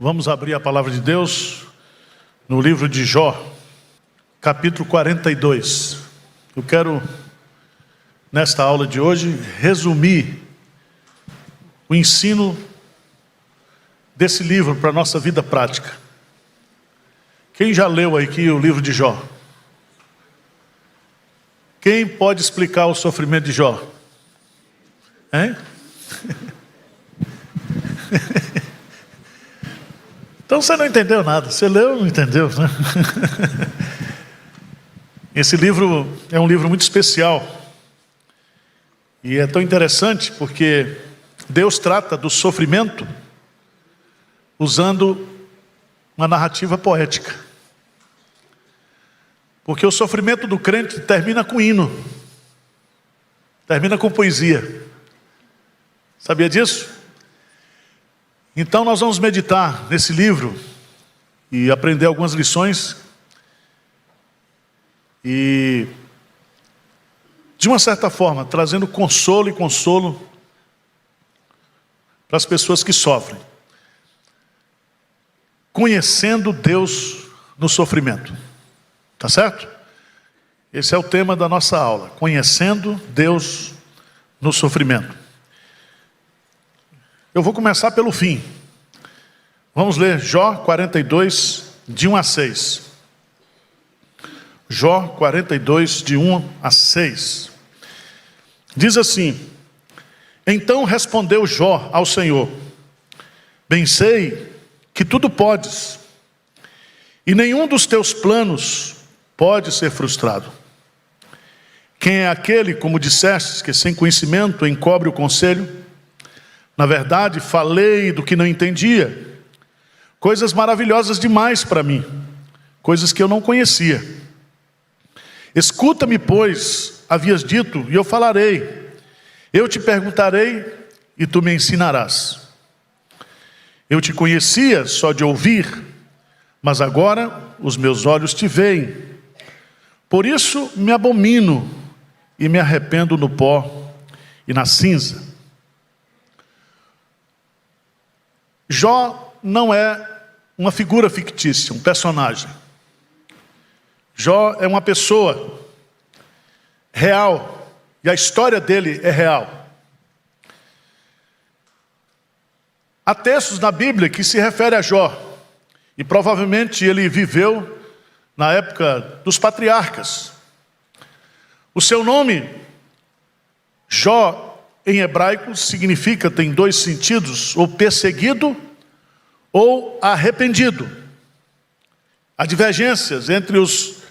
Vamos abrir a palavra de Deus no livro de Jó, capítulo 42. Eu quero, nesta aula de hoje, resumir o ensino desse livro para a nossa vida prática. Quem já leu aqui o livro de Jó? Quem pode explicar o sofrimento de Jó? Hein? Então você não entendeu nada. Você leu e não entendeu, né? Esse livro é um livro muito especial. E é tão interessante porque Deus trata do sofrimento usando uma narrativa poética. Porque o sofrimento do crente termina com hino. Termina com poesia. Sabia disso? Então nós vamos meditar nesse livro e aprender algumas lições e, de uma certa forma, trazendo consolo para as pessoas que sofrem. Conhecendo Deus no sofrimento. Tá certo? Esse é o tema da nossa aula. Conhecendo Deus no sofrimento. Eu vou começar pelo fim. Vamos ler Jó 42, de 1 a 6. Jó 42, de 1 a 6. Diz assim: Então respondeu Jó ao Senhor: Bem sei que tudo podes, e nenhum dos teus planos pode ser frustrado. Quem é aquele, como dissestes, que sem conhecimento encobre o conselho? Na verdade, falei do que não entendia, coisas maravilhosas demais para mim, coisas que eu não conhecia. Escuta-me, pois, havias dito, e eu falarei. Eu te perguntarei, e tu me ensinarás. Eu te conhecia só de ouvir, mas agora os meus olhos te veem. Por isso me abomino e me arrependo no pó e na cinza. Jó não é uma figura fictícia, um personagem. Jó é uma pessoa real, e a história dele é real. Há textos na Bíblia que se referem a Jó, e provavelmente ele viveu na época dos patriarcas. O seu nome, Jó, em hebraico, significa, tem dois sentidos, ou perseguido ou arrependido. Há divergências entre os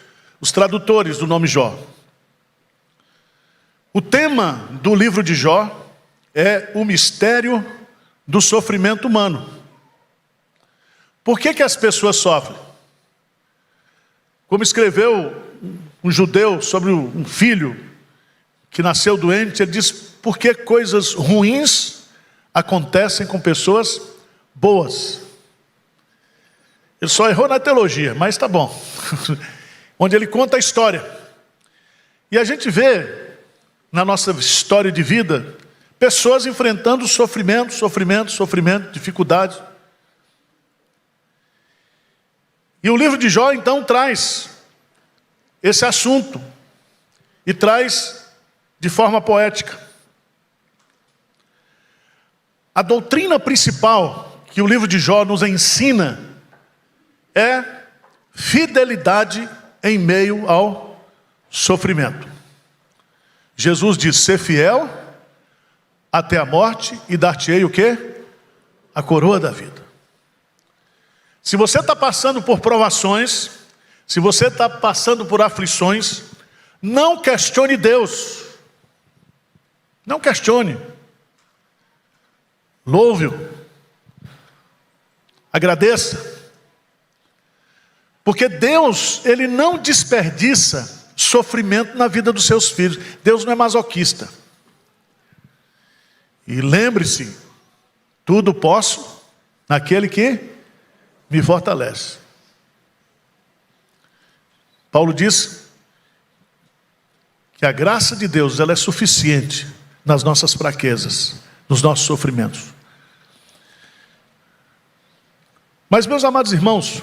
tradutores do nome Jó. O tema do livro de Jó é o mistério do sofrimento humano. Por que as pessoas sofrem? Como escreveu um judeu sobre um filho que nasceu doente, ele diz: por que coisas ruins acontecem com pessoas boas? Ele só errou na teologia, mas tá bom. Onde ele conta a história. E a gente vê, na nossa história de vida, pessoas enfrentando sofrimento, dificuldade. E o livro de Jó, então, traz esse assunto. E traz de forma poética. A doutrina principal que o livro de Jó nos ensina é fidelidade em meio ao sofrimento. Jesus diz: ser fiel até a morte e dar-te-ei o quê? A coroa da vida. Se você está passando por provações, se você está passando por aflições, não questione Deus. Não questione. Louve-o. Agradeça. Porque Deus, Ele não desperdiça sofrimento na vida dos seus filhos. Deus não é masoquista. E lembre-se, tudo posso naquele que me fortalece. Paulo diz que a graça de Deus, ela é suficiente nas nossas fraquezas, nos nossos sofrimentos. Mas, meus amados irmãos,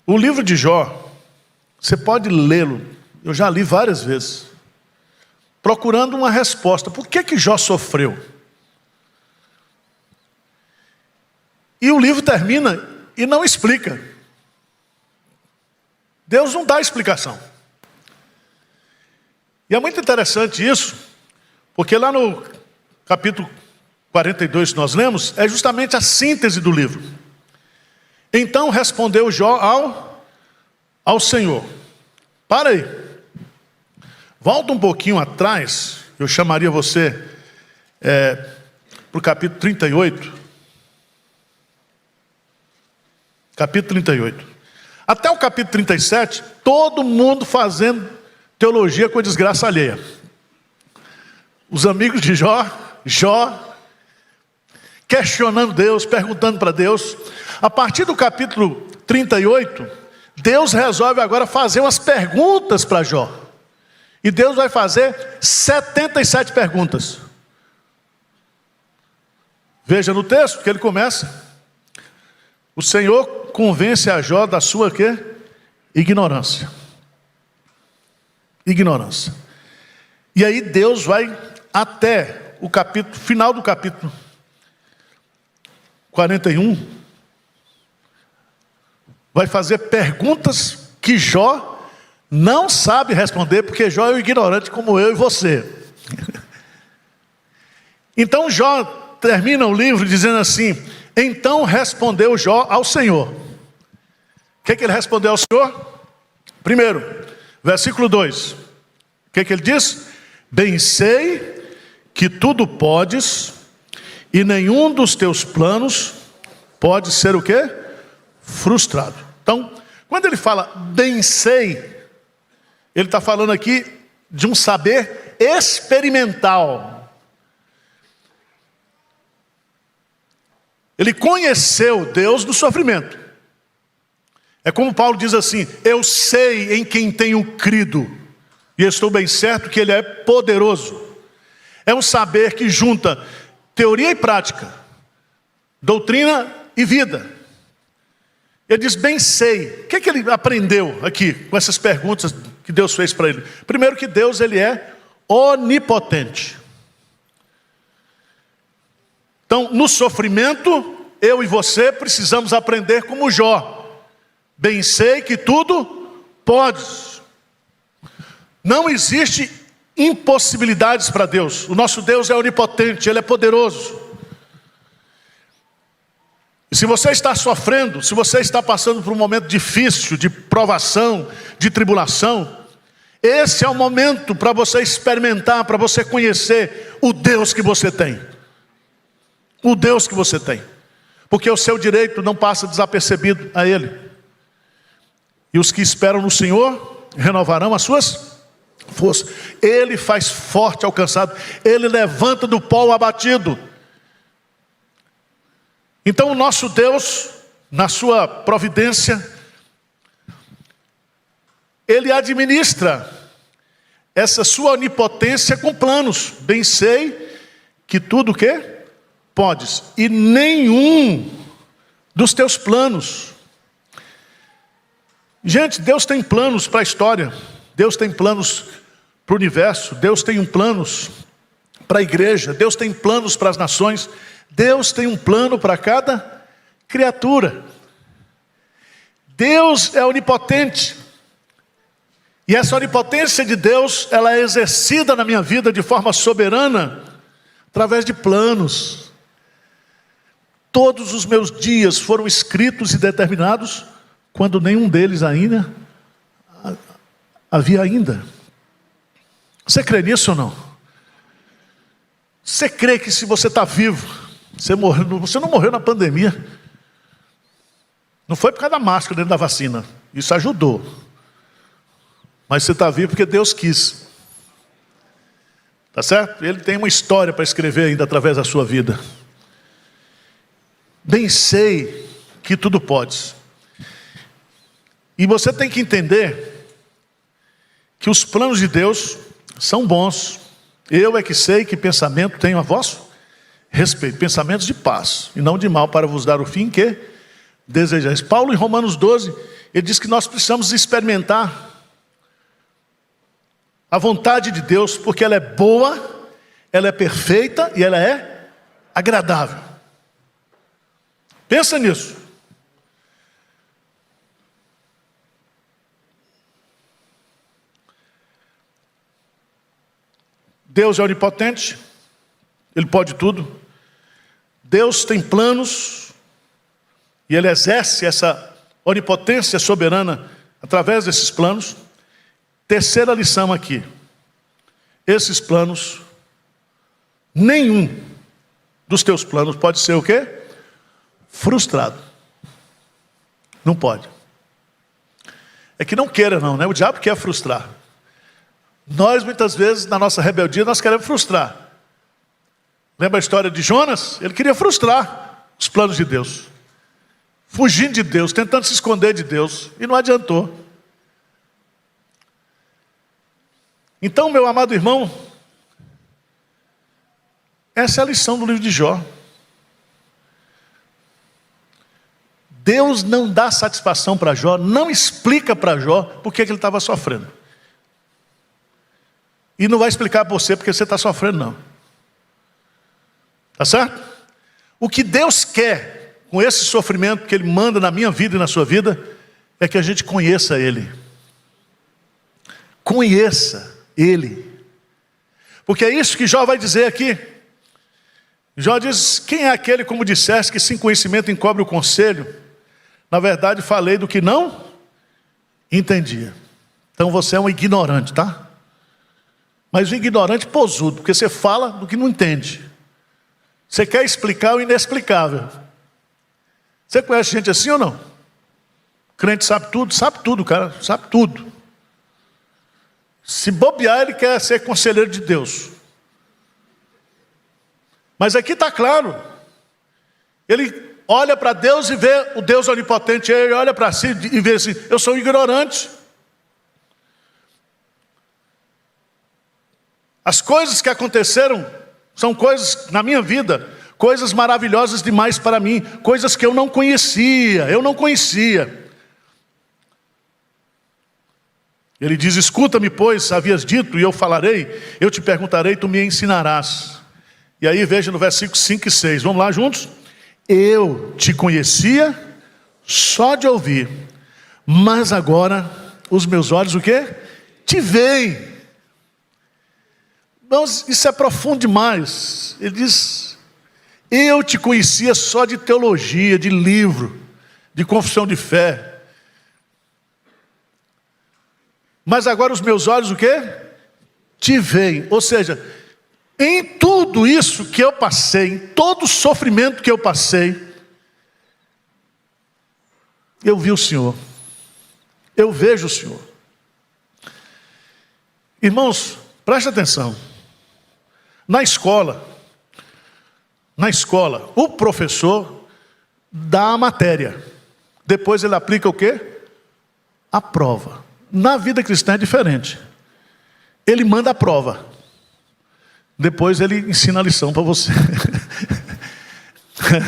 o livro de Jó, você pode lê-lo, eu já li várias vezes, procurando uma resposta. Por que Jó sofreu? E o livro termina e não explica. Deus não dá explicação. E é muito interessante isso, porque lá no capítulo 42 que nós lemos, é justamente a síntese do livro. Então respondeu Jó ao Senhor. Para aí. Volta um pouquinho atrás, eu chamaria você para o capítulo 38. Capítulo 38. Até o capítulo 37, todo mundo fazendo teologia com a desgraça alheia. Os amigos de Jó, questionando Deus, perguntando para Deus. A partir do capítulo 38, Deus resolve agora fazer umas perguntas para Jó. E Deus vai fazer 77 perguntas. Veja no texto que ele começa. O Senhor convence a Jó da sua quê? Ignorância. Ignorância. E aí Deus vai até o capítulo, final do capítulo 41, vai fazer perguntas que Jó não sabe responder, porque Jó é um ignorante como eu e você. Então Jó termina o livro dizendo assim: então respondeu Jó ao Senhor. O que ele respondeu ao Senhor? Primeiro, versículo 2. O que ele diz? Bem sei que tudo podes, e nenhum dos teus planos pode ser o quê? Frustrado. Então, quando ele fala bem sei, ele está falando aqui de um saber experimental. Ele conheceu Deus no sofrimento. É como Paulo diz assim: eu sei em quem tenho crido, e estou bem certo que Ele é poderoso. É um saber que junta teoria e prática, doutrina e vida. Ele diz bem sei. O que ele aprendeu aqui com essas perguntas que Deus fez para ele? Primeiro, que Deus ele é onipotente. Então, no sofrimento, eu e você precisamos aprender como Jó. Bem sei que tudo podes. Não existe impossibilidades para Deus. O nosso Deus é onipotente, Ele é poderoso. E se você está sofrendo, se você está passando por um momento difícil, de provação, de tribulação, esse é o momento para você experimentar, para você conhecer o Deus que você tem. O Deus que você tem. Porque o seu direito não passa desapercebido a Ele. E os que esperam no Senhor renovarão as suas forças. Ele faz forte ao cansado. Ele levanta do pó o abatido. Então o nosso Deus, na sua providência, Ele administra essa sua onipotência com planos. Bem sei que tudo o quê? Podes. E nenhum dos teus planos. Gente, Deus tem planos para a história. Deus tem planos para o universo. Deus tem planos para a igreja. Deus tem planos para as nações. Deus tem um plano para cada criatura. Deus é onipotente. E essa onipotência de Deus, ela é exercida na minha vida de forma soberana, através de planos. Todos os meus dias foram escritos e determinados, quando nenhum deles ainda havia ainda. Você crê nisso ou não? Você crê que se você está vivo, você não morreu na pandemia? Não foi por causa da máscara dentro da vacina. Isso ajudou. Mas você está vivo porque Deus quis. Tá certo? Ele tem uma história para escrever ainda através da sua vida. Bem sei que tudo podes. E você tem que entender que os planos de Deus são bons. Eu é que sei que pensamento tenho a vosso respeito, pensamentos de paz e não de mal, para vos dar o fim que desejais. Paulo, em Romanos 12, ele diz que nós precisamos experimentar a vontade de Deus, porque ela é boa, ela é perfeita e ela é agradável. Pensa nisso. Deus é onipotente, Ele pode tudo. Deus tem planos e Ele exerce essa onipotência soberana através desses planos. Terceira lição aqui: esses planos, nenhum dos teus planos pode ser o quê? Frustrado. Não pode. É que não queira não, né? O diabo quer frustrar. Nós muitas vezes, na nossa rebeldia, nós queremos frustrar. Lembra a história de Jonas? Ele queria frustrar os planos de Deus, fugindo de Deus, tentando se esconder de Deus, e não adiantou. Então, meu amado irmão, essa é a lição do livro de Jó. Deus não dá satisfação para Jó, não explica para Jó por que ele estava sofrendo. E não vai explicar para você porque você está sofrendo, não. Tá certo? O que Deus quer com esse sofrimento que Ele manda na minha vida e na sua vida, é que a gente conheça Ele. Conheça Ele. Porque é isso que Jó vai dizer aqui. Jó diz: quem é aquele, como disseste, que sem conhecimento encobre o conselho? Na verdade, falei do que não entendia. Então você é um ignorante, tá? Mas um ignorante posudo, porque você fala do que não entende. Você quer explicar o inexplicável. Você conhece gente assim ou não? O crente sabe tudo, cara, sabe tudo. Se bobear, ele quer ser conselheiro de Deus. Mas aqui está claro. Ele olha para Deus e vê o Deus onipotente. Ele olha para si e vê assim: eu sou ignorante. As coisas que aconteceram são coisas na minha vida, coisas maravilhosas demais para mim, coisas que eu não conhecia. Ele diz: escuta-me, pois, havias dito, e eu falarei, eu te perguntarei, tu me ensinarás. E aí veja no versículo 5 e 6, vamos lá juntos? Eu te conhecia só de ouvir, mas agora os meus olhos o quê? Te veem. Irmãos, isso é profundo demais. Ele diz: eu te conhecia só de teologia, de livro, de confissão de fé. Mas agora os meus olhos o quê? Te veem. Ou seja, em tudo isso que eu passei, em todo o sofrimento que eu passei, eu vi o Senhor. Eu vejo o Senhor. Irmãos, preste atenção. Na escola, o professor dá a matéria. Depois ele aplica o quê? A prova. Na vida cristã é diferente. Ele manda a prova. Depois ele ensina a lição para você.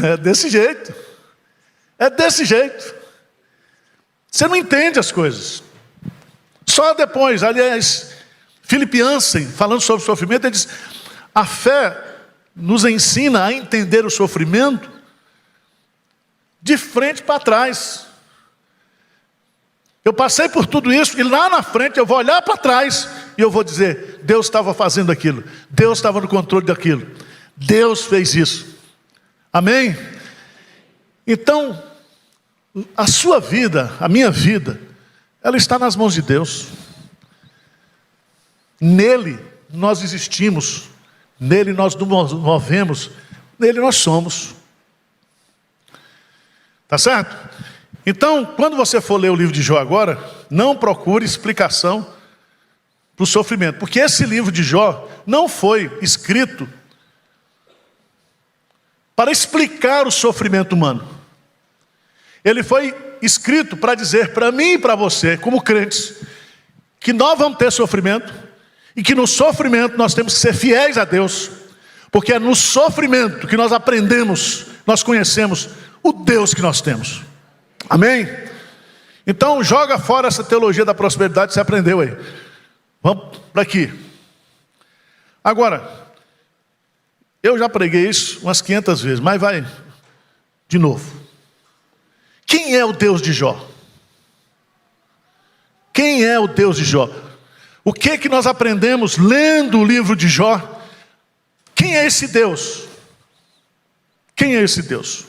É desse jeito. É desse jeito. Você não entende as coisas. Só depois, aliás, Philip Yancey, falando sobre sofrimento, ele diz: a fé nos ensina a entender o sofrimento de frente para trás. Eu passei por tudo isso e lá na frente eu vou olhar para trás e eu vou dizer: Deus estava fazendo aquilo, Deus estava no controle daquilo, Deus fez isso. Amém? Então, a sua vida, a minha vida, ela está nas mãos de Deus. Nele nós existimos, nele nós nos movemos, nele nós somos. Tá certo? Então, quando você for ler o livro de Jó agora, não procure explicação para o sofrimento, porque esse livro de Jó não foi escrito para explicar o sofrimento humano. Ele foi escrito para dizer para mim e para você, como crentes, que nós vamos ter sofrimento, e que no sofrimento nós temos que ser fiéis a Deus, Porque é no sofrimento que nós aprendemos, nós conhecemos o Deus que nós temos. Amém? Então joga fora essa teologia da prosperidade que você aprendeu aí. Vamos para aqui. Agora, eu já preguei isso umas 500 vezes, mas vai de novo. Quem é o Deus de Jó? Quem é o Deus de Jó? O que nós aprendemos lendo o livro de Jó? Quem é esse Deus? Quem é esse Deus?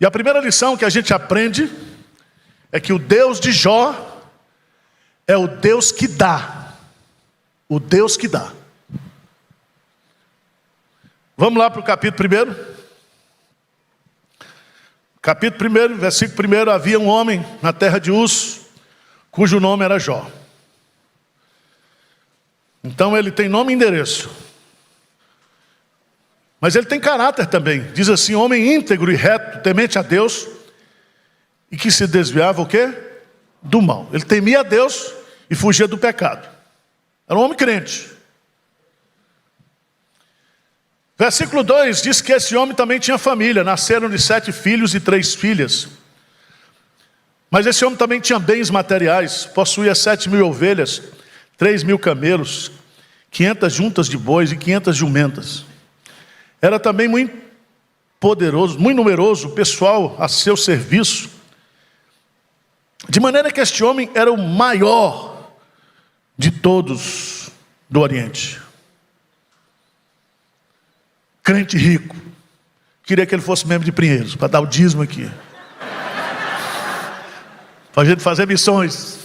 E a primeira lição que a gente aprende é que o Deus de Jó é o Deus que dá. O Deus que dá. Vamos lá para o capítulo 1. Capítulo 1, versículo 1. Havia um homem na terra de Uz, cujo nome era Jó. Então ele tem nome e endereço. Mas ele tem caráter também. Diz assim: homem íntegro e reto, temente a Deus, e que se desviava o quê? Do mal. Ele temia a Deus e fugia do pecado. Era um homem crente. Versículo 2 diz que esse homem também tinha família. Nasceram-lhe 7 filhos e 3 filhas. Mas esse homem também tinha bens materiais. Possuía 7.000 ovelhas, 3.000 camelos, 500 juntas de bois e 500 jumentas. Era também muito poderoso, muito numeroso o pessoal a seu serviço. De maneira que este homem era o maior de todos do Oriente. Crente rico. Queria que ele fosse membro de Pinheiros, para dar o dízimo aqui. Para a gente fazer missões.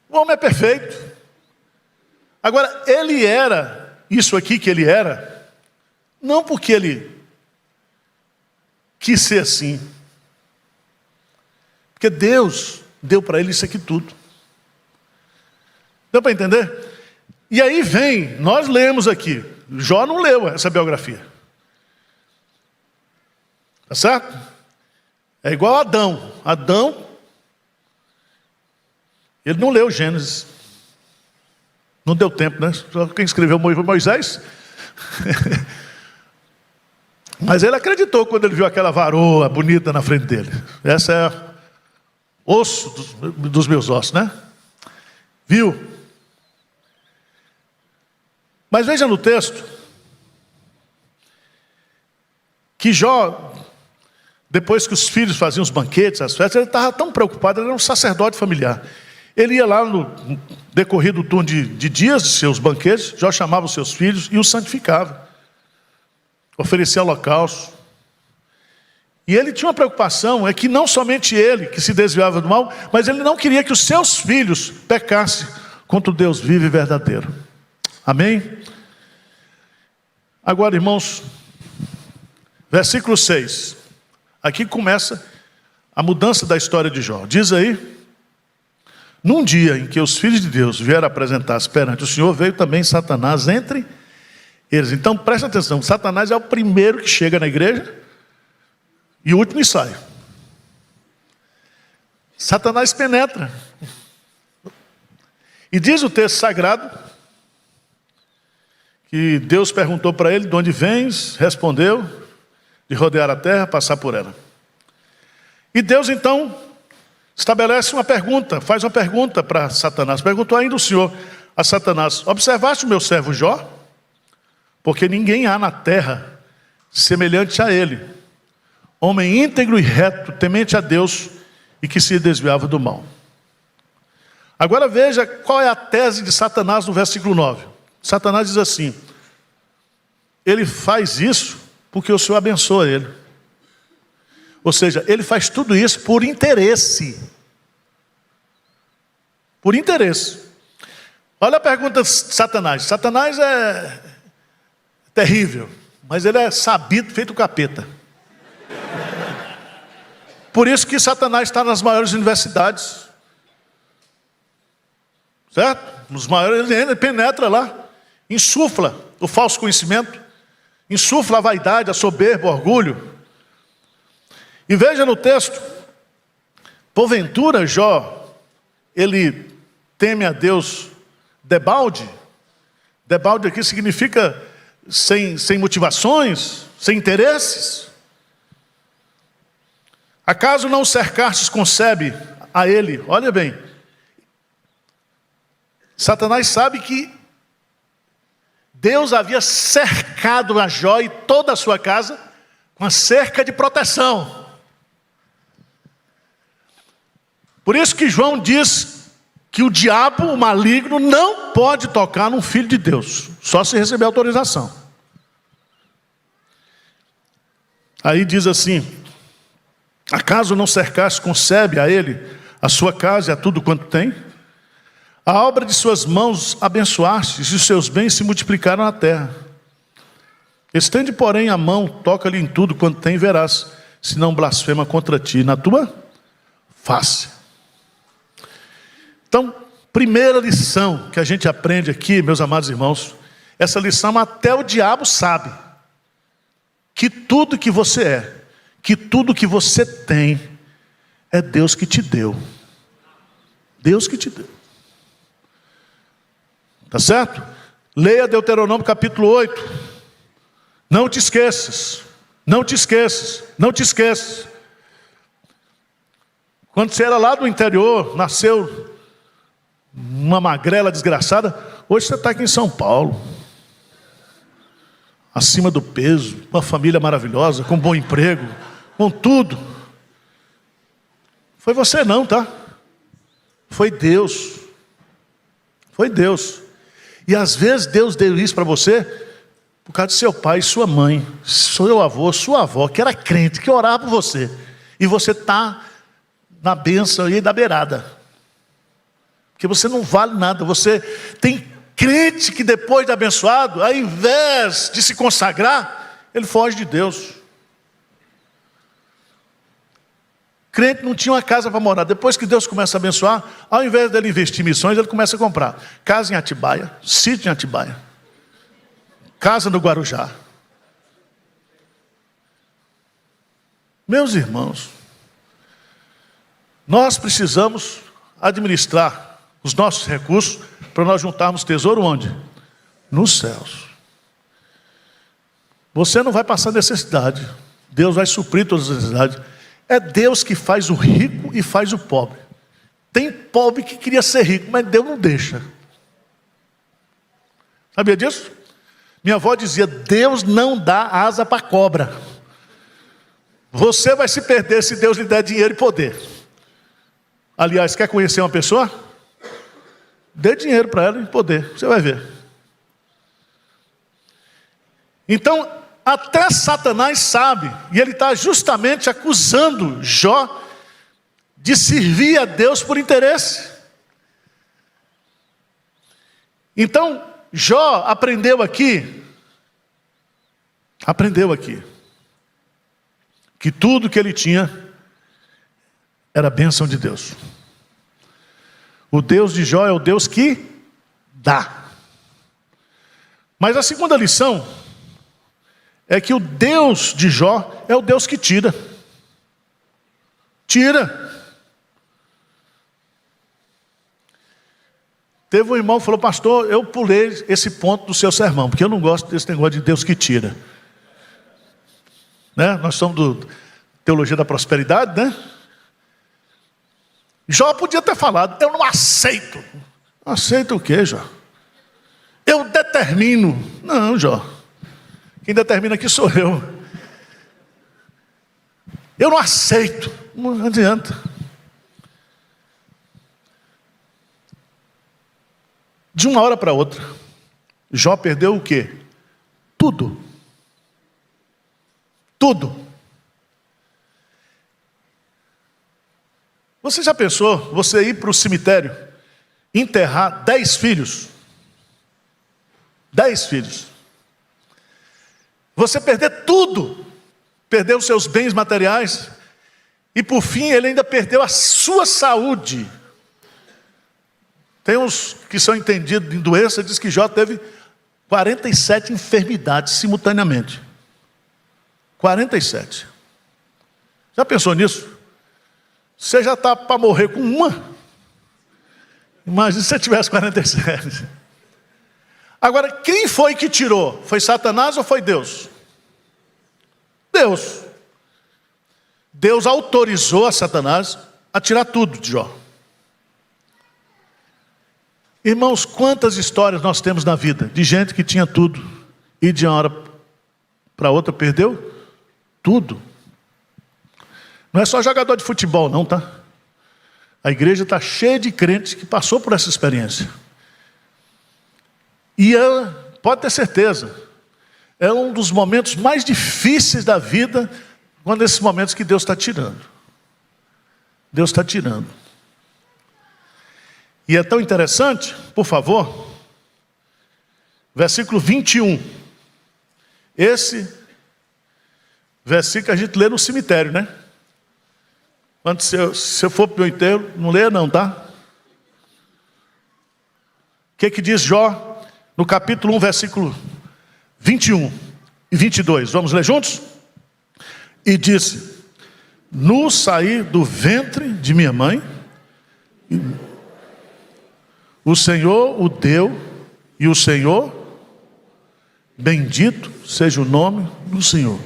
O homem é perfeito. Agora, ele era, isso aqui que ele era, não porque ele quis ser assim. Porque Deus deu para ele isso aqui tudo. Deu para entender? E aí vem, nós lemos aqui. Jó não leu essa biografia. Tá certo? É igual a Adão. Adão, ele não leu Gênesis. Não deu tempo, né? Só quem escreveu foi Moisés. Mas ele acreditou quando ele viu aquela varoa bonita na frente dele. Essa é osso dos meus ossos, né? Viu? Mas veja no texto que Jó, depois que os filhos faziam os banquetes, as festas, ele estava tão preocupado, ele era um sacerdote familiar. Ele ia lá no decorrido do turno de dias de seus banquetes, Jó chamava os seus filhos e os santificava. Oferecia holocausto. E ele tinha uma preocupação, é que não somente ele que se desviava do mal, mas ele não queria que os seus filhos pecassem contra o Deus vivo e verdadeiro. Amém? Agora, irmãos, versículo 6. Aqui começa a mudança da história de Jó. Diz aí: num dia em que os filhos de Deus vieram apresentar-se perante o Senhor, veio também Satanás entre eles. Então, presta atenção, Satanás é o primeiro que chega na igreja e o último que sai. Satanás penetra. E diz o texto sagrado que Deus perguntou para ele: de onde vens? Respondeu: de rodear a terra, passar por ela. E Deus então estabelece uma pergunta, faz uma pergunta para Satanás. Perguntou ainda o Senhor a Satanás: observaste o meu servo Jó? Porque ninguém há na terra semelhante a ele, homem íntegro e reto, temente a Deus e que se desviava do mal. Agora veja qual é a tese de Satanás no versículo 9. Satanás diz assim: ele faz isso porque o Senhor abençoa ele. Ou seja, ele faz tudo isso por interesse. Por interesse. Olha a pergunta de Satanás. Satanás é terrível, mas ele é sabido, feito capeta. Por isso que Satanás está nas maiores universidades. Certo? Nos maiores, ele penetra lá. Insufla o falso conhecimento, insufla a vaidade, a soberba, o orgulho. E veja no texto: porventura Jó, ele teme a Deus debalde. Debalde aqui significa sem motivações, sem interesses? Acaso não o cercastes concebe a ele? Olha bem, Satanás sabe que Deus havia cercado a Jó e toda a sua casa com a cerca de proteção. Por isso que João diz que o diabo, o maligno, não pode tocar num filho de Deus, só se receber autorização. Aí diz assim: acaso não cercaste, concebe a ele a sua casa e a tudo quanto tem? A obra de suas mãos abençoaste, e os seus bens se multiplicaram na terra. Estende, porém, a mão, toca-lhe em tudo quanto tem, e verás, se não blasfema contra ti na tua face. Então, primeira lição que a gente aprende aqui, meus amados irmãos, essa lição até o diabo sabe, que tudo que você é, que tudo que você tem, é Deus que te deu. Deus que te deu. Tá certo? Leia Deuteronômio capítulo 8. Não te esqueças, não te esqueças, não te esqueças. Quando você era lá do interior, nasceu uma magrela desgraçada, hoje você está aqui em São Paulo, acima do peso, uma família maravilhosa, com bom emprego, com tudo. Foi você não, tá? Foi Deus. Foi Deus. E às vezes Deus deu isso para você por causa de seu pai, sua mãe, seu avô, sua avó, que era crente, que orava por você. E você está na bênção aí da beirada. Porque você não vale nada. Você tem crente que depois de abençoado, ao invés de se consagrar, ele foge de Deus. Crente não tinha uma casa para morar. Depois que Deus começa a abençoar, ao invés dele investir em missões, ele começa a comprar casa em Atibaia, sítio em Atibaia, casa no Guarujá. Meus irmãos, nós precisamos administrar os nossos recursos para nós juntarmos tesouro onde? Nos céus. Você não vai passar necessidade. Deus vai suprir todas as necessidades. É Deus que faz o rico e faz o pobre. Tem pobre que queria ser rico, mas Deus não deixa. Sabia disso? Minha avó dizia: Deus não dá asa para cobra. Você vai se perder se Deus lhe der dinheiro e poder. Aliás, quer conhecer uma pessoa? Dê dinheiro para ela e poder, você vai ver. Então, até Satanás sabe, e ele está justamente acusando Jó de servir a Deus por interesse. Então, Jó aprendeu aqui, que tudo que ele tinha era a bênção de Deus. O Deus de Jó é o Deus que dá. Mas a segunda lição é que o Deus de Jó é o Deus que tira. Tira. Teve um irmão que falou: pastor, eu pulei esse ponto do seu sermão, porque eu não gosto desse negócio de Deus que tira. Né? Nós somos do Teologia da Prosperidade, né? Jó podia ter falado: eu não aceito. Aceita o quê, Jó? Eu determino. Não, Jó. Quem determina aqui sou eu. Eu não aceito. Não adianta. De uma hora para outra, Jó perdeu o quê? Tudo. Tudo. Você já pensou, você ir para o cemitério, enterrar 10 filhos? 10 filhos. Você perder tudo, perder os seus bens materiais, e por fim ele ainda perdeu a sua saúde. Tem uns que são entendidos em doença, diz que Jó teve 47 enfermidades simultaneamente. 47. Já pensou nisso? Você já está para morrer com uma? Imagina se você tivesse 47. Agora, quem foi que tirou? Foi Satanás ou foi Deus? Deus. Deus autorizou a Satanás a tirar tudo de Jó. Irmãos, quantas histórias nós temos na vida de gente que tinha tudo e de uma hora para outra perdeu tudo. Não é só jogador de futebol não, tá? A igreja está cheia de crentes que passou por essa experiência. E ela, pode ter certeza, é um dos momentos mais difíceis da vida, quando esses momentos que Deus está tirando. Deus está tirando. E é tão interessante, por favor, versículo 21. Esse versículo a gente lê no cemitério, né? Quando se eu for para o meu enterro, não leia não, tá? O que diz Jó no capítulo 1, versículo 21 e 22? Vamos ler juntos? E disse: no sair do ventre de minha mãe, o Senhor o deu, e o Senhor, bendito seja o nome do Senhor.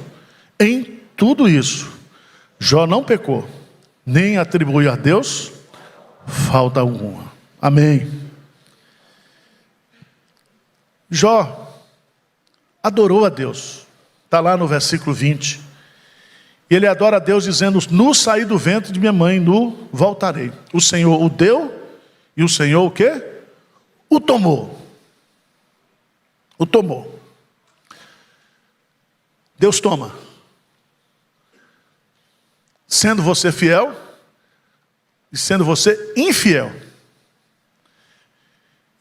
Em tudo isso, Jó não pecou, nem atribuiu a Deus falta alguma. Amém. Jó adorou a Deus. Está lá no versículo 20. Ele adora a Deus dizendo: no sair do ventre de minha mãe, no voltarei. O Senhor o deu, e o Senhor o quê? O tomou. O tomou. Deus toma. Sendo você fiel e sendo você infiel.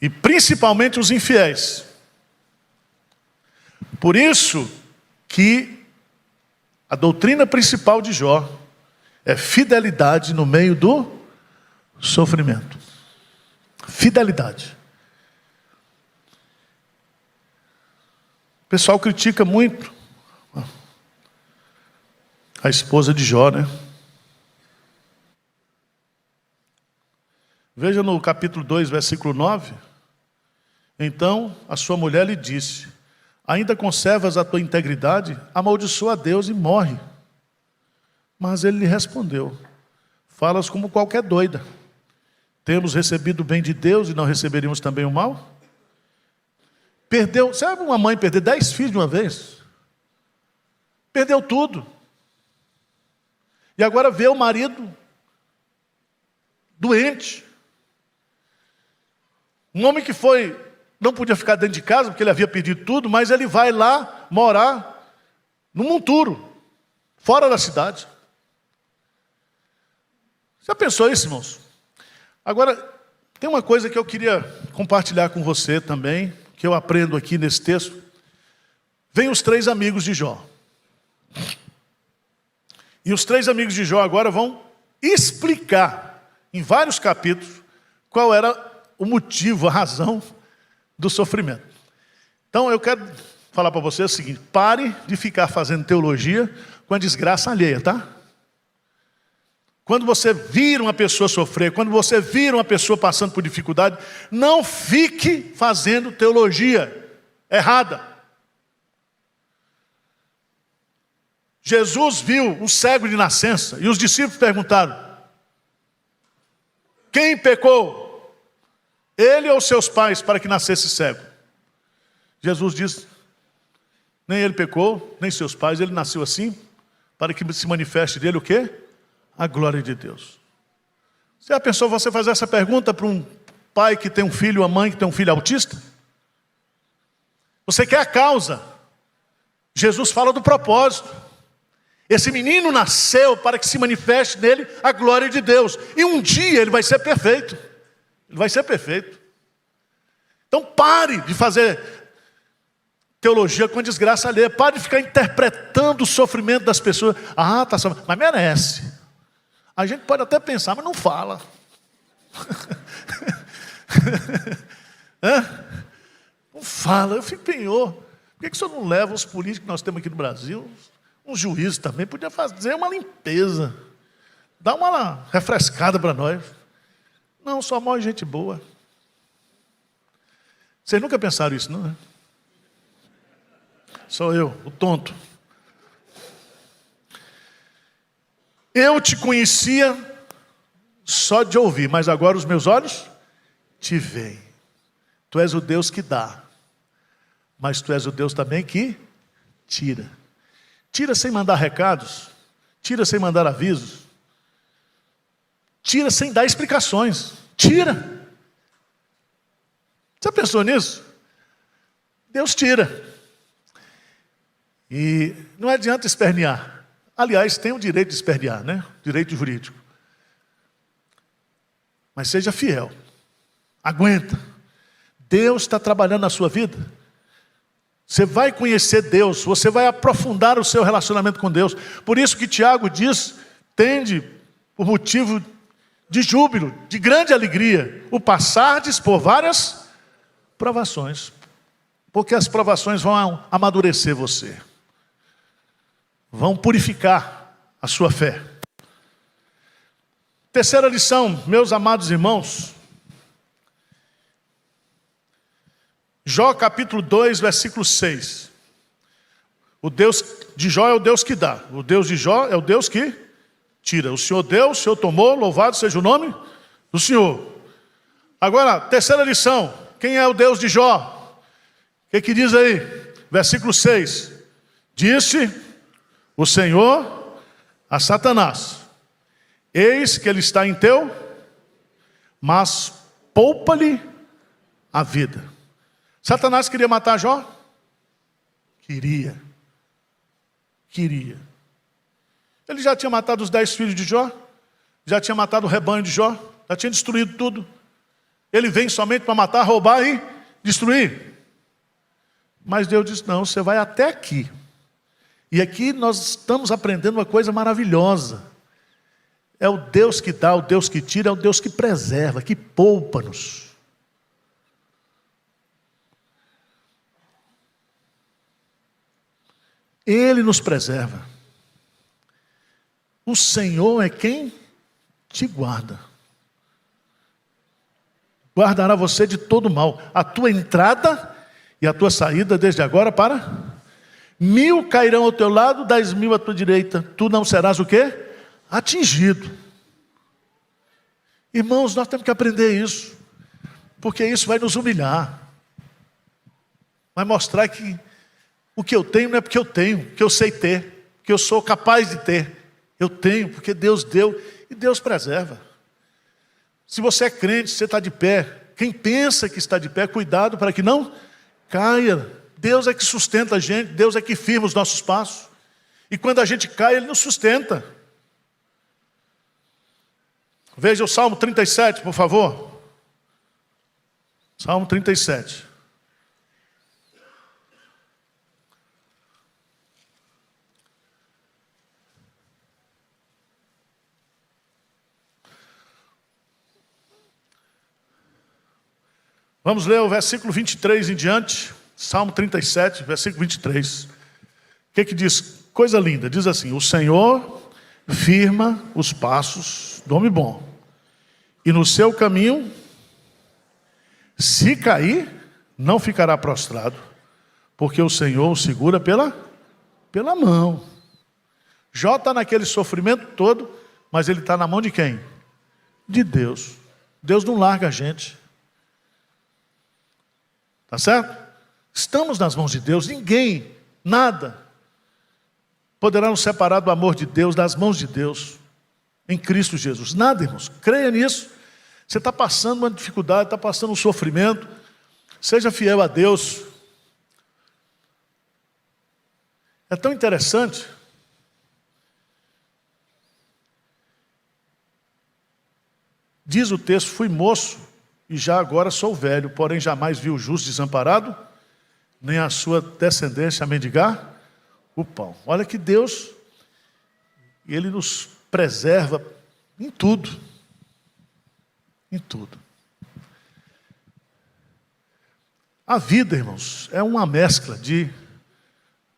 E principalmente os infiéis. Por isso que a doutrina principal de Jó é fidelidade no meio do sofrimento. Fidelidade. O pessoal critica muito a esposa de Jó, né? Veja no capítulo 2, versículo 9. Então a sua mulher lhe disse: ainda conservas a tua integridade? Amaldiçoa a Deus e morre. Mas ele lhe respondeu: falas como qualquer doida. Temos recebido o bem de Deus e não receberíamos também o mal? Perdeu, sabe uma mãe perder 10 filhos de uma vez? Perdeu tudo. E agora vê o marido doente. Um homem que não podia ficar dentro de casa, porque ele havia perdido tudo, mas ele vai lá morar no monturo, fora da cidade. Já pensou isso, irmãos? Agora, tem uma coisa que eu queria compartilhar com você também, que eu aprendo aqui nesse texto. Vem os 3 amigos de Jó. E os 3 amigos de Jó agora vão explicar, em vários capítulos, qual era o motivo, a razão do sofrimento. Então eu quero falar para você o seguinte: pare de ficar fazendo teologia com a desgraça alheia, tá? Quando você vir uma pessoa sofrer, quando você vir uma pessoa passando por dificuldade, não fique fazendo teologia errada. Jesus viu um cego de nascença e os discípulos perguntaram: quem pecou? Ele ou seus pais para que nascesse cego? Jesus disse: nem ele pecou, nem seus pais, ele nasceu assim para que se manifeste dele o quê? A glória de Deus. Você já pensou você fazer essa pergunta para um pai que tem um filho, uma mãe que tem um filho autista? Você quer a causa. Jesus fala do propósito. Esse menino nasceu para que se manifeste nele a glória de Deus. E um dia ele vai ser perfeito. Ele vai ser perfeito. Então pare de fazer teologia com desgraça alheia. Pare de ficar interpretando o sofrimento das pessoas. Ah, tá sofrendo, mas merece. A gente pode até pensar, mas não fala. Não fala. Eu fico penhor. Por que o senhor não leva os políticos que nós temos aqui no Brasil? Um juiz também podia fazer uma limpeza. Dar uma refrescada para nós. Não, só morre gente boa. Vocês nunca pensaram isso, não é? Sou eu, o tonto. Eu te conhecia só de ouvir, mas agora os meus olhos te veem. Tu és o Deus que dá, mas tu és o Deus também que tira. Tira sem mandar recados, tira sem mandar avisos, tira sem dar explicações, tira. Já pensou nisso? Deus tira. E não adianta espernear. Aliás, tem o direito de espernear, né? Direito jurídico. Mas seja fiel. Aguenta. Deus está trabalhando na sua vida. Você vai conhecer Deus, você vai aprofundar o seu relacionamento com Deus. Por isso que Tiago diz, tende por motivo de júbilo, de grande alegria, o passardes por várias provações. Porque as provações vão amadurecer você. Vão purificar a sua fé. Terceira lição, meus amados irmãos. Jó capítulo 2, versículo 6. O Deus de Jó é o Deus que dá. O Deus de Jó é o Deus que tira. O Senhor deu, o Senhor tomou, louvado seja o nome do Senhor. Agora, terceira lição. Quem é o Deus de Jó? O que diz aí? Versículo 6. Disse o Senhor a Satanás: eis que ele está em teu, mas poupa-lhe a vida. Satanás queria matar Jó? Queria. Ele já tinha matado os 10 filhos de Jó, já tinha matado o rebanho de Jó, já tinha destruído tudo. Ele vem somente para matar, roubar e destruir. Mas Deus disse: não, você vai até aqui. E aqui nós estamos aprendendo uma coisa maravilhosa. É o Deus que dá, o Deus que tira, é o Deus que preserva, que poupa-nos. Ele nos preserva. O Senhor é quem te guarda. Guardará você de todo mal. A tua entrada e a tua saída desde agora para 1000 cairão ao teu lado, 10.000 à tua direita. Tu não serás o quê? Atingido. Irmãos, nós temos que aprender isso. Porque isso vai nos humilhar. Vai mostrar que o que eu tenho não é porque eu tenho, que eu sei ter, que eu sou capaz de ter. Eu tenho porque Deus deu e Deus preserva. Se você é crente, você está de pé. Quem pensa que está de pé, cuidado para que não caia. Deus é que sustenta a gente, Deus é que firma os nossos passos. E quando a gente cai, Ele nos sustenta. Veja o Salmo 37, por favor. Salmo 37. Vamos ler o versículo 23 em diante. Salmo 37, versículo 23. O que diz? Coisa linda, diz assim: o Senhor firma os passos do homem bom, e no seu caminho, se cair, não ficará prostrado, porque o Senhor o segura pela mão. Jó está naquele sofrimento todo, mas ele está na mão de quem? De Deus. Deus não larga a gente. Tá certo? Estamos nas mãos de Deus. Ninguém, nada poderá nos separar do amor de Deus, das mãos de Deus, em Cristo Jesus. Nada, irmãos. Creia nisso. Você está passando uma dificuldade, está passando um sofrimento. Seja fiel a Deus. É tão interessante. Diz o texto: fui moço e já agora sou velho, porém jamais vi o justo desamparado, nem a sua descendência a mendigar o pão. Olha que Deus, Ele nos preserva em tudo. Em tudo. A vida, irmãos, é uma mescla de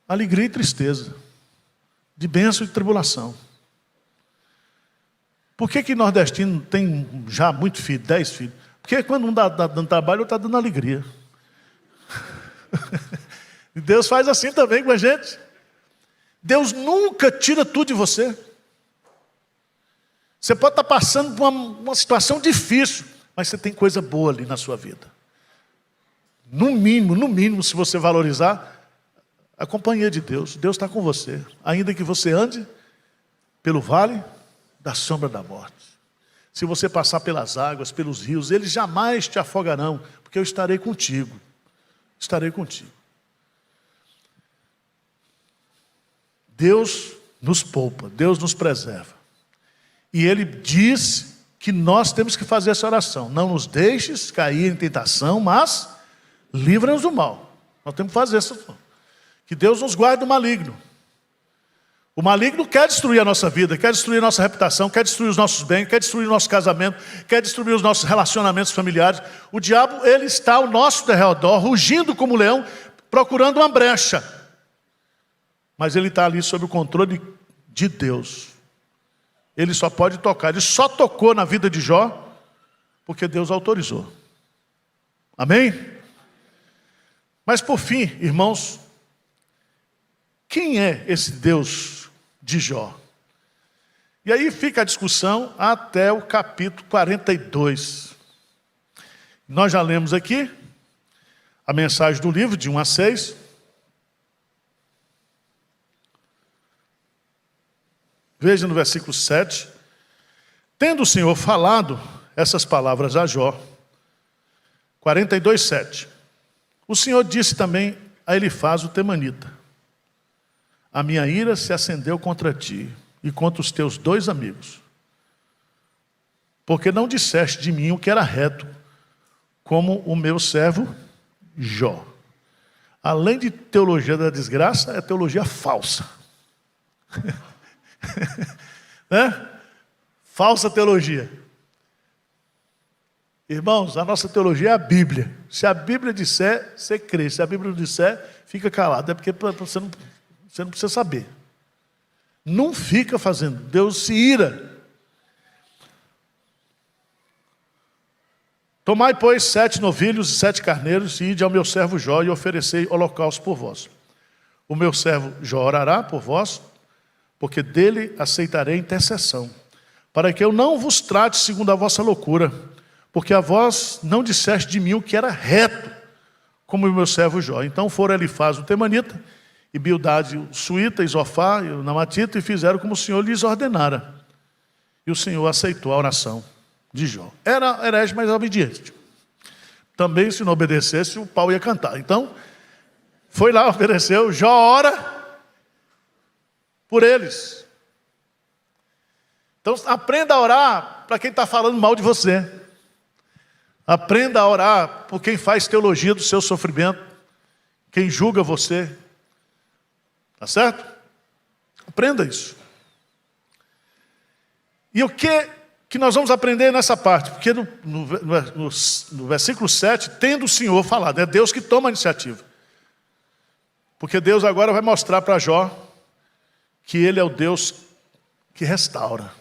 alegria e tristeza, de bênção e tribulação. Por que nordestino tem já muito filho, 10 filhos? Porque quando um dá dando trabalho, outro está dando alegria. E Deus faz assim também com a gente. Deus nunca tira tudo de você. Você pode estar passando por uma situação difícil, mas você tem coisa boa ali na sua vida. No mínimo, se você valorizar a companhia de Deus. Deus está com você. Ainda que você ande pelo vale da sombra da morte. Se você passar pelas águas, pelos rios, eles jamais te afogarão, porque eu estarei contigo. Estarei contigo. Deus nos poupa, Deus nos preserva. E Ele diz que nós temos que fazer essa oração. Não nos deixes cair em tentação, mas livra-nos do mal. Nós temos que fazer essa oração. Que Deus nos guarde do maligno. O maligno quer destruir a nossa vida, quer destruir a nossa reputação, quer destruir os nossos bens, quer destruir o nosso casamento, quer destruir os nossos relacionamentos familiares. O diabo, ele está ao nosso derredor, rugindo como leão, procurando uma brecha. Mas ele está ali sob o controle de Deus. Ele só pode tocar. Ele só tocou na vida de Jó porque Deus autorizou. Amém? Mas por fim, irmãos, quem é esse Deus de Jó? E aí fica a discussão até o capítulo 42. Nós já lemos aqui a mensagem do livro, de 1 a 6. Veja no versículo 7. Tendo o Senhor falado essas palavras a Jó, 42, 7. O Senhor disse também a Elifaz o temanita: a minha ira se acendeu contra ti e contra os teus 2 amigos, porque não disseste de mim o que era reto, como o meu servo Jó. Além de teologia da desgraça, é teologia falsa. Né? Falsa teologia. Irmãos, a nossa teologia é a Bíblia. Se a Bíblia disser, você crê. Se a Bíblia não disser, fica calado. É porque você não precisa saber. Não fica fazendo. Deus se ira. Tomai, pois, 7 novilhos e 7 carneiros, e ide ao meu servo Jó e oferecei holocausto por vós. O meu servo Jó orará por vós, porque dele aceitarei intercessão, para que eu não vos trate segundo a vossa loucura, porque a vós não disseste de mim o que era reto, como o meu servo Jó. Então foram Elifaz o temanita, e Bildade o suíta, e Zofar e o namatita, e fizeram como o Senhor lhes ordenara. E o Senhor aceitou a oração de Jó. Era herege, mas obediente. Também, se não obedecesse, o pau ia cantar. Então, foi lá, ofereceu, Jó ora por eles. Então aprenda a orar para quem está falando mal de você. Aprenda a orar por quem faz teologia do seu sofrimento, quem julga você. Tá certo? Aprenda isso. E o que nós vamos aprender nessa parte? Porque no versículo 7, tendo o Senhor falado, é Deus que toma a iniciativa. Porque Deus agora vai mostrar para Jó que Ele é o Deus que restaura,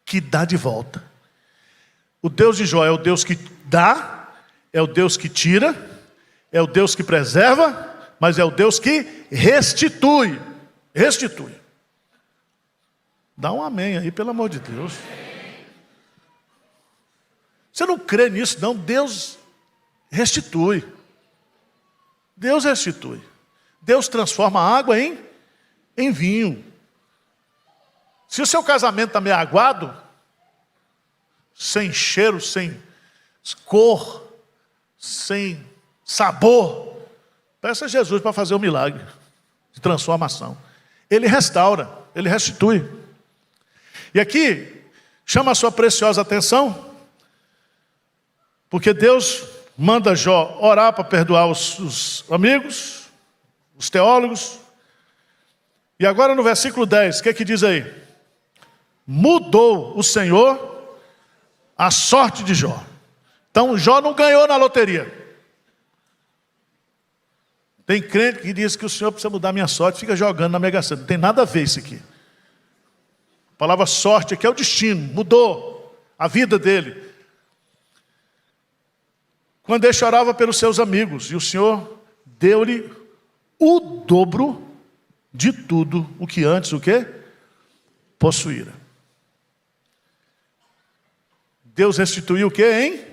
que dá de volta. O Deus de Jó é o Deus que dá, é o Deus que tira, é o Deus que preserva, mas é o Deus que restitui. Restitui. Dá um amém aí, pelo amor de Deus. Você não crê nisso, não? Deus restitui. Deus restitui. Deus transforma a água em vinho. Se o seu casamento está meio aguado, sem cheiro, sem cor, sem sabor, peça a Jesus para fazer um milagre de transformação. Ele restaura, Ele restitui. E aqui, chama a sua preciosa atenção, porque Deus manda Jó orar para perdoar os amigos, os teólogos. E agora no versículo 10, o que diz aí? Mudou o Senhor a sorte de Jó. Então Jó não ganhou na loteria. Tem crente que diz que o Senhor precisa mudar a minha sorte, fica jogando na Mega Sena. Não tem nada a ver isso aqui. A palavra sorte aqui é o destino, mudou a vida dele. Quando ele chorava pelos seus amigos, e o Senhor deu-lhe o dobro de tudo o que antes, o quê? Possuíra. Deus restituiu o quê,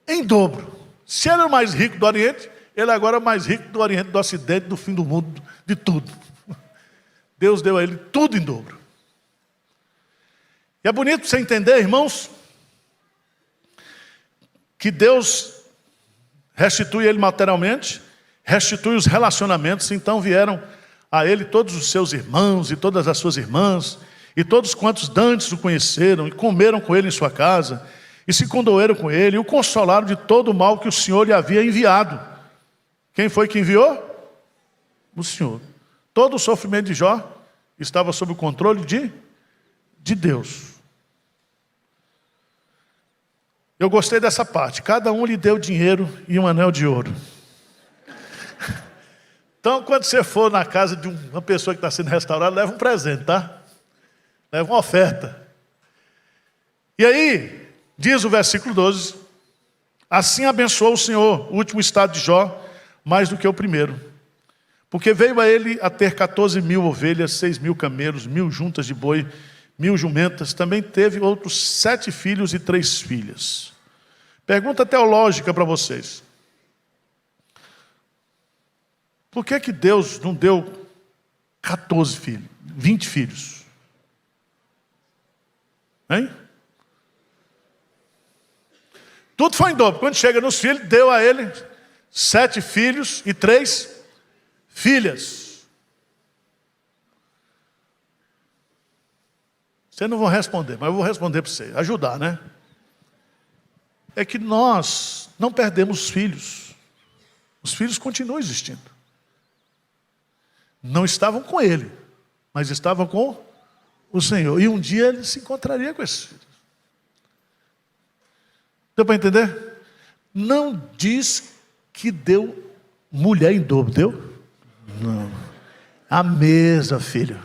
em dobro. Se ele era o mais rico do Oriente, ele agora é o mais rico do Oriente, do Ocidente, do fim do mundo, de tudo. Deus deu a ele tudo em dobro. E é bonito você entender, irmãos, que Deus restitui ele materialmente, restitui os relacionamentos. Então vieram a ele todos os seus irmãos e todas as suas irmãs, e todos quantos dantes o conheceram, e comeram com ele em sua casa, e se condoeram com ele, e o consolaram de todo o mal que o Senhor lhe havia enviado. Quem foi que enviou? O Senhor. Todo o sofrimento de Jó estava sob o controle de Deus. Eu gostei dessa parte. Cada um lhe deu dinheiro e um anel de ouro. Então, quando você for na casa de uma pessoa que está sendo restaurada, leva um presente, tá? Leva uma oferta. E aí, diz o versículo 12: assim abençoou o Senhor o último estado de Jó, mais do que o primeiro. Porque veio a ele a ter 14.000 ovelhas, 6.000 camelos, 1.000 juntas de boi, 1.000 jumentas. Também teve outros 7 filhos e 3 filhas. Pergunta teológica para vocês. Por que Deus não deu 14 filhos, 20 filhos? Hein? Tudo foi em dobro. Quando chega nos filhos, deu a ele 7 filhos e 3 filhas. Vocês não vão responder, mas eu vou responder para vocês, ajudar, né? É que nós não perdemos os filhos. Os filhos continuam existindo. Não estavam com ele, mas estavam com o Senhor. E um dia ele se encontraria com esses filhos. Deu para entender? Não diz que deu mulher em dobro, deu? Não. A mesma, filho.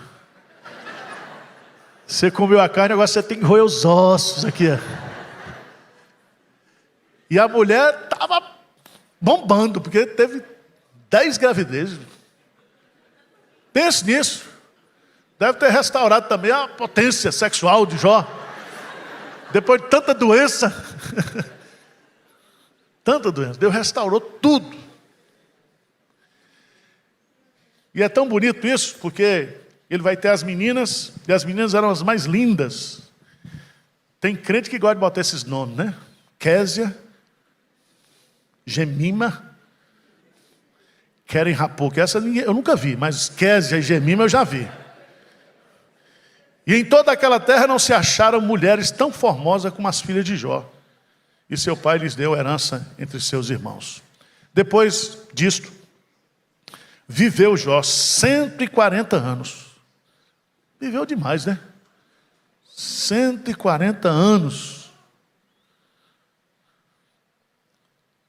Você comeu a carne, agora você tem que roer os ossos aqui. E a mulher estava bombando, porque teve 10 gravidezes. Pense nisso. Deve ter restaurado também a potência sexual de Jó. Depois de tanta doença. Tanta doença. Deus restaurou tudo. E é tão bonito isso, porque ele vai ter as meninas, e as meninas eram as mais lindas. Tem crente que gosta de botar esses nomes, né? Késia, Gemima, Querem Rapô, que essa eu nunca vi, mas Késia e Gemima eu já vi. E em toda aquela terra não se acharam mulheres tão formosas como as filhas de Jó. E seu pai lhes deu herança entre seus irmãos. Depois disto, viveu Jó 140 anos. Viveu demais, né? 140 anos.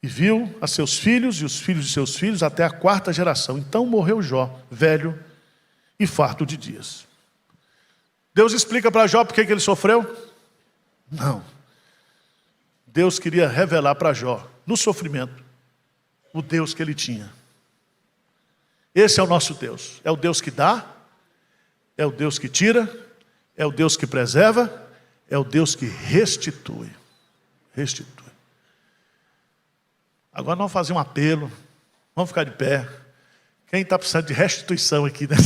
E viu a seus filhos e os filhos de seus filhos até a 4ª geração. Então morreu Jó, velho e farto de dias. Deus explica para Jó por que ele sofreu? Não. Deus queria revelar para Jó, no sofrimento, o Deus que ele tinha. Esse é o nosso Deus. É o Deus que dá, é o Deus que tira, é o Deus que preserva, é o Deus que restitui. Restitui. Agora vamos fazer um apelo, vamos ficar de pé. Quem está precisando de restituição aqui, né?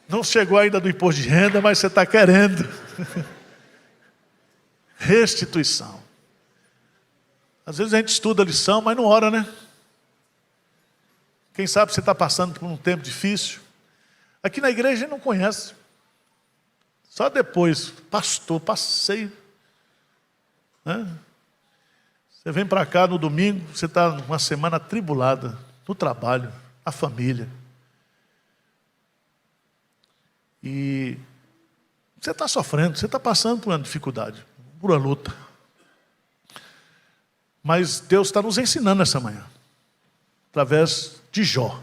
Não chegou ainda do imposto de renda, mas você está querendo. Restituição. Às vezes a gente estuda a lição, mas não ora, né? Quem sabe você está passando por um tempo difícil. Aqui na igreja a gente não conhece. Só depois, pastor, passei. Né? Você vem para cá no domingo, você está numa semana atribulada, no trabalho, na família. E você está sofrendo, você está passando por uma dificuldade, por uma luta. Mas Deus está nos ensinando nessa manhã, através de Jó.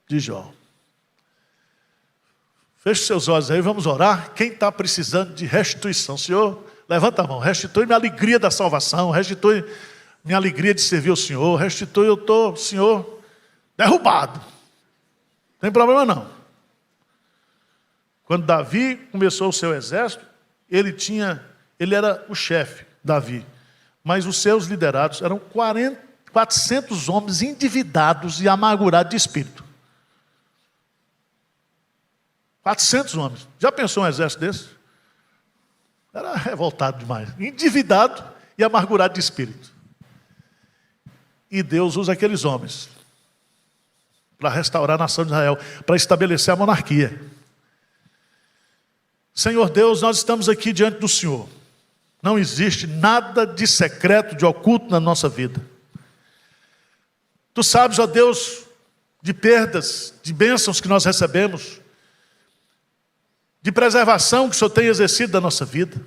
De Jó. Feche seus olhos aí, vamos orar. Quem está precisando de restituição? Senhor, levanta a mão, restitui-me a alegria da salvação, restitui minha alegria de servir ao Senhor, restitui, eu estou, Senhor, derrubado. Não tem problema não. Quando Davi começou o seu exército, ele era o chefe, Davi. Mas os seus liderados eram 400 homens endividados e amargurados de espírito. 400 homens. Já pensou um exército desse? Era revoltado demais. Endividado e amargurado de espírito. E Deus usa aqueles homens para restaurar a nação de Israel, para estabelecer a monarquia. Senhor Deus, nós estamos aqui diante do Senhor. Não existe nada de secreto, de oculto na nossa vida. Tu sabes, ó Deus, de perdas, de bênçãos que nós recebemos, de preservação que o Senhor tem exercido da nossa vida.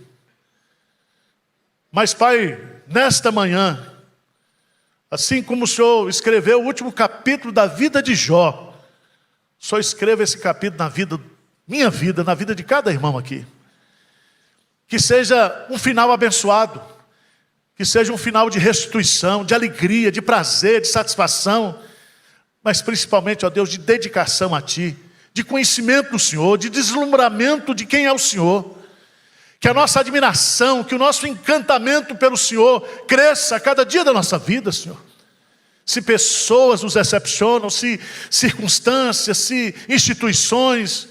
Mas, Pai, nesta manhã, assim como o Senhor escreveu o último capítulo da vida de Jó, o Senhor escreva esse capítulo na vida, minha vida, na vida de cada irmão aqui. Que seja um final abençoado, que seja um final de restituição, de alegria, de prazer, de satisfação, mas principalmente, ó Deus, de dedicação a Ti, de conhecimento do Senhor, de deslumbramento de quem é o Senhor. Que a nossa admiração, que o nosso encantamento pelo Senhor cresça a cada dia da nossa vida, Senhor. Se pessoas nos decepcionam, se circunstâncias, se instituições,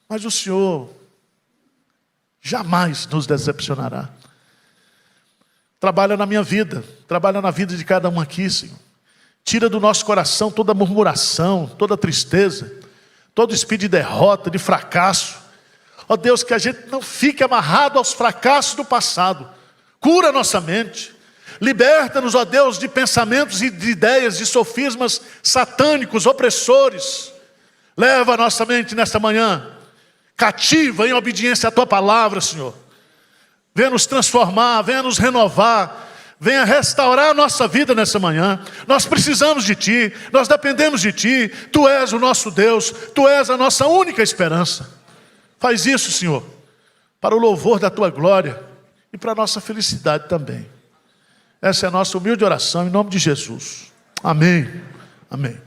mas o Senhor jamais nos decepcionará. Trabalha na minha vida, trabalha na vida de cada um aqui, Senhor. Tira do nosso coração toda murmuração, toda tristeza, todo espírito de derrota, de fracasso. Ó Deus, que a gente não fique amarrado aos fracassos do passado. Cura nossa mente. Liberta-nos, ó Deus, de pensamentos e de ideias, de sofismas satânicos, opressores. Leva a nossa mente nesta manhã cativa em obediência à Tua palavra, Senhor. Venha nos transformar, venha nos renovar, venha restaurar a nossa vida nessa manhã. Nós precisamos de Ti, nós dependemos de Ti. Tu és o nosso Deus, Tu és a nossa única esperança. Faz isso, Senhor, para o louvor da Tua glória e para a nossa felicidade também. Essa é a nossa humilde oração em nome de Jesus. Amém. Amém.